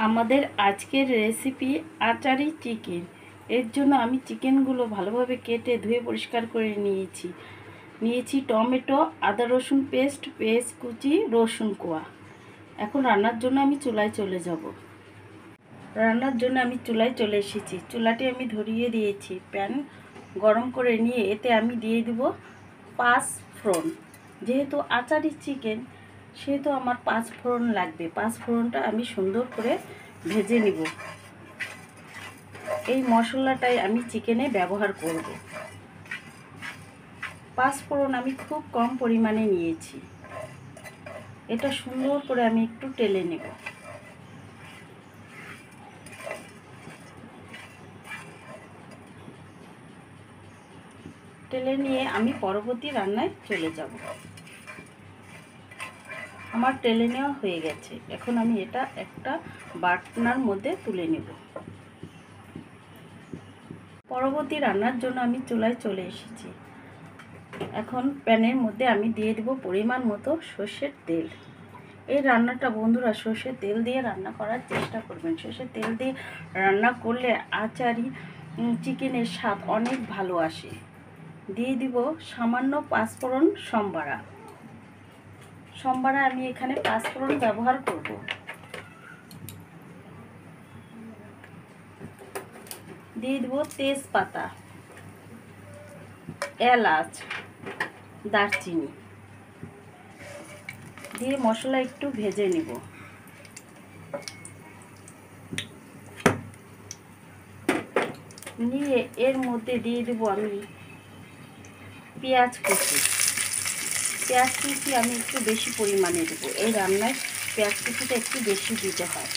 আমাদের আজকের recipe achari chicken. এর জন্য আমি চিকেনগুলো ভালোভাবে কেটে ধুয়ে পরিষ্কার করে নিয়েছি টমেটো, আদা রসুন পেস্ট, পেঁয়াজ কুচি, রসুন কোয়া। এখন রান্নার জন্য আমি চুলায় চলে যাব। রান্নার জন্য আমি চুলায় চলে এসেছি। চুলাটি আমি ধরিয়ে দিয়েছি। প্যান গরম করে নিয়ে এতে আমি দিয়ে দেব 5 ফোড়ন। যেহেতু আচারি চিকেন সেহেতু আমার 5 ফোড়ন লাগবে। 5 ফোড়নটা আমি সুন্দর করে ভেজে নিব। এই মশলাটাই আমি চিকেনে ব্যবহার করব। 5 ফোড়ন আমি খুব কম পরিমাণে নিয়েছি। এটা সুন্দর করে আমি একটু টেলে নেব। টেলে নিয়ে আমি পরবর্তী রান্নায় চলে যাব। আমার টেলে নেওয়া হয়ে গেছে। এখন আমি এটা একটা বাটনার মধ্যে তুলে নেব। পরবর্তী রান্নার জন্য আমি চুলায় চলে এসেছি। এখন প্যানের মধ্যে আমি দিয়ে দেব পরিমাণ মতো সর্ষের তেল। এই রান্নাটা বন্ধুরা সর্ষের তেল দিয়ে রান্না করার চেষ্টা করবেন। সর্ষের তেল দিয়ে রান্না করলে আচারি চিকেনের স্বাদ অনেক ভালো আসে। দিয়ে দিব সামান্য 5 ফোড়ন সম্বারা আমি এখানে 5 ফোড়ন ব্যবহার করব। দিয়ে দেব তেজপাতা, এলাচ, দারচিনি দিয়ে মশলা একটু ভেজে নেব। নিয়ে এর মধ্যে দিয়ে দেব আমি পেঁয়াজ কুচি। পেঁয়াজ কুচি আমি একটু বেশি পরিমাণে দেবো। এই রান্নায় পেঁয়াজ কুচিটা একটু বেশি দিতে হয়।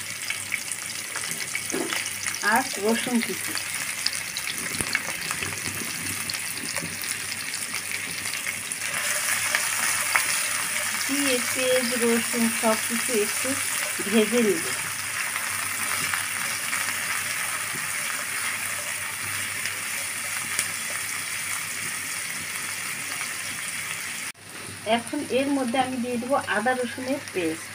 আর রসুন কুচি দিয়ে পেঁয়াজ রসুন সব কিছু একটু ভেজে নেব। এখন এর মধ্যে আমি দিয়ে দেবো আদা রসুনের পেস্ট।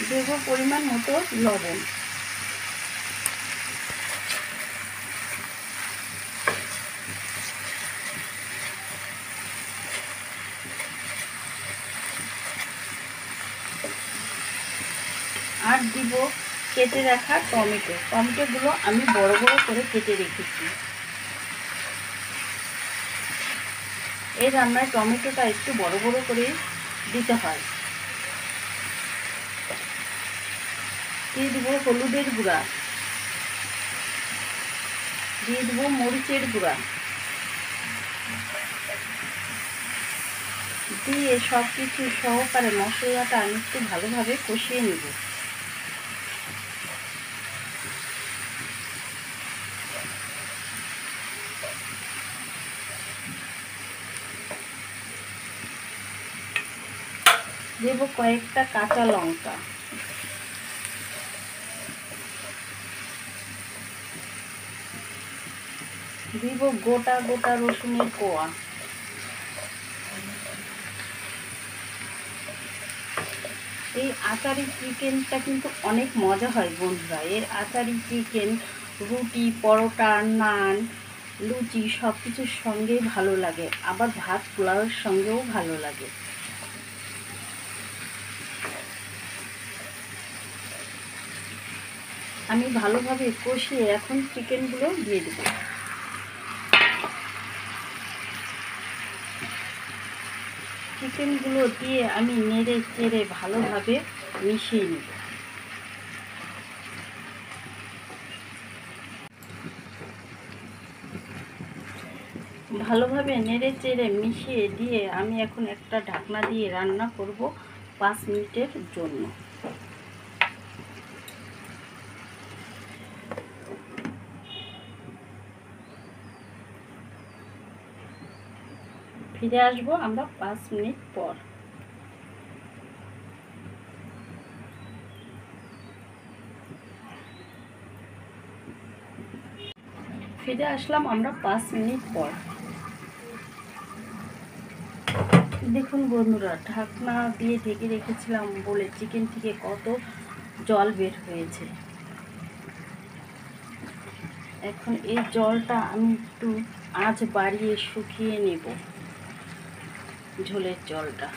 দেব পরিমাণ মতো লবণ। আর দিব কেটে রাখা টমেটোগুলো আমি বড় বড় করে কেটে রেখেছি। এই রান্নায় টমেটোটা একটু বড় বড় করে দিতে হয়। দিয়ে দেবো হলুদের গুঁড়া, দিয়ে দেবো মরিচের গুঁড়া, দিয়ে সব কিছু সহকারে মশলাটা আমি একটু ভালোভাবে কষিয়ে নেব। দেব কয়েকটা কাঁচা লঙ্কা, দিব গোটা গোটা রসুনের কোয়া, এই আচারি চিকেনটা কিন্তু অনেক মজা হয় বন্ধুরা। এর আচারি চিকেন রুটি, পরোটা, নান, লুচি সব কিছুর সঙ্গেই ভালো লাগে। আবার ভাত পোলাওয়ের সঙ্গেও ভালো লাগে। আমি ভালোভাবে কষিয়ে এখন চিকেনগুলো দিয়ে দেব। চিকেনগুলো দিয়ে আমি নেড়ে চেড়ে ভালোভাবে মিশিয়ে নেব। ভালোভাবে নেড়ে চেড়ে মিশিয়ে দিয়ে আমি এখন একটা ঢাকনা দিয়ে রান্না করব 5 মিনিটের জন্য। ফিরে আসবো আমরা 5 মিনিট পর। ফিরে আসলাম আমরা 5 মিনিট পর। দেখুন বন্ধুরা, ঢাকনা দিয়ে ঢেকে রেখেছিলাম বলে চিকেন থেকে কত জল বের হয়েছে। এখন এই জলটা আমি একটু আঁচ বাড়িয়ে শুকিয়ে নেব, ঝোলের জলটা।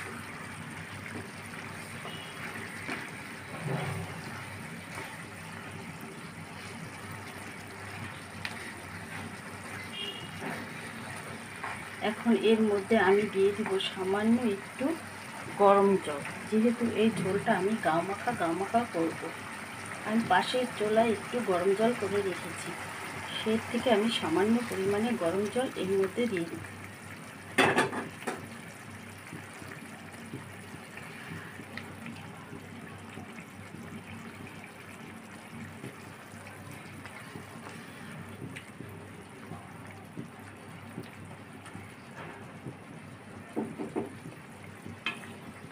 এখন এর মধ্যে আমি দিয়ে দিব সামান্য একটু গরম জল, যেহেতু এই ঝোলটা আমি গাও মাখা করব। আমি পাশের চুলায় একটু গরম জল করে রেখেছি, সে থেকে আমি সামান্য পরিমাণে গরম জল এর মধ্যে দিয়ে দিব।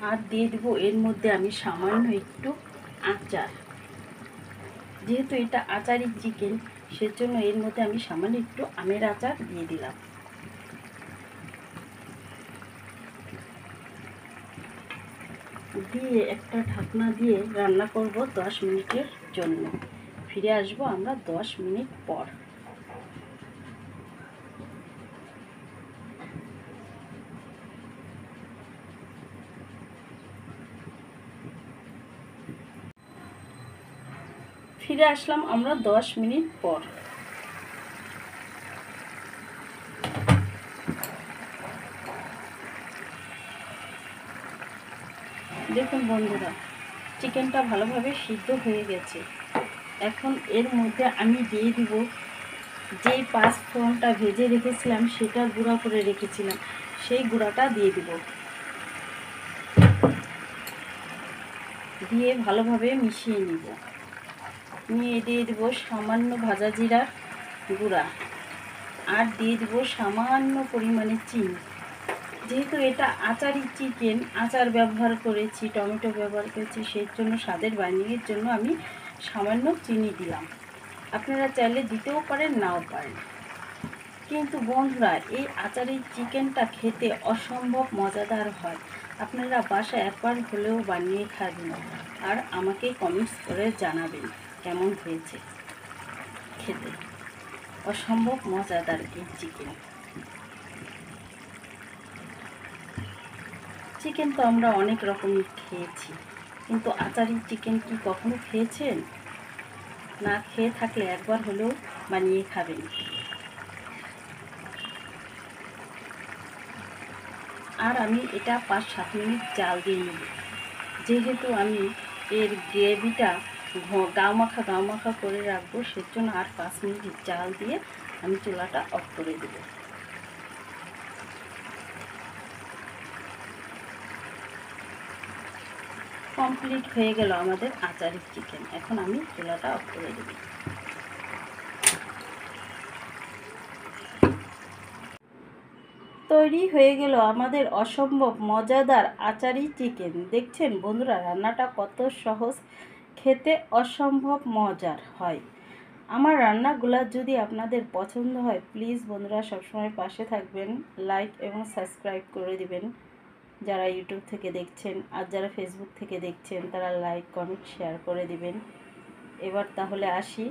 আর দিয়ে দেবো এর মধ্যে আমি সামান্য একটু আচার, যেহেতু এটা আচারি চিকেন, সেজন্য এর মধ্যে আমি সামান্য একটু আমের আচার দিয়ে দিলাম। দিয়ে একটা ঢাকনা দিয়ে রান্না করব 10 মিনিটের জন্য। ফিরে আসবো আমরা 10 মিনিট পর। ফিরে আসলাম আমরা 10 মিনিট পর। দেখুন বন্ধুরা, চিকেনটা ভালোভাবে সিদ্ধ হয়ে গেছে। এখন এর মধ্যে আমি দিয়ে দিব যেই পাঁচফোড়নটা ভেজে রেখেছিলাম, সেটা গুঁড়া করে রেখেছিলাম, সেই গুঁড়াটা দিয়ে দিব। দিয়ে ভালোভাবে মিশিয়ে নিব। নিয়ে দিয়ে দেব সামান্য ভাজা জিরার গুঁড়া, আর দিয়ে দেব সামান্য পরিমাণে চিনি। যেহেতু এটা আচারি চিকেন, আচার ব্যবহার করেছি, টমেটো ব্যবহার করেছি, সেই জন্য স্বাদের বাইন্ডিংয়ের জন্য আমি সামান্য চিনি দিলাম। আপনারা চাইলে দিতেও পারেন, নাও পারেন। কিন্তু বন্ধুরা, এই আচারি চিকেনটা খেতে অসম্ভব মজাদার হয়। আপনারা বাসায় একবার হলেও বানিয়ে খাবেন, আর আমাকে কমেন্টস করে জানাবেন কেমন হয়েছে খেতে। অসম্ভব মজাদার এই চিকেন তো আমরা অনেক রকমই খেয়েছি, কিন্তু আচারি চিকেন কি কখনো খেয়েছেন? না খেয়ে থাকলে একবার হলেও বানিয়ে খাবেন। আর আমি এটা 5-7 মিনিট জাল দিয়ে নেব। যেহেতু আমি এর গ্রেভিটা গাও মাখা করে রাখবো, সেজন্য আর 5 মিনিট জাল দিয়ে আমি চুলাটা অফ করে দেব। কমপ্লিট হয়ে গেল আমাদের আচারি চিকেন। এখন আমি চুলাটা অফ করে দেব। তৈরি হয়ে গেল আমাদের অসম্ভব মজাদার আচারি চিকেন। দেখছেন বন্ধুরা, রান্নাটা কত সহজ, খেতে অসম্ভব মজার হয়। আমার রান্নাগুলো যদি আপনাদের পছন্দ হয়, প্লিজ বন্ধুরা সবসময় পাশে থাকবেন, লাইক এবং সাবস্ক্রাইব করে দিবেন যারা ইউটিউব থেকে দেখছেন। আর যারা ফেসবুক থেকে দেখছেন, তারা লাইক, কমেন্ট, শেয়ার করে দিবেন। এবার তাহলে আসি।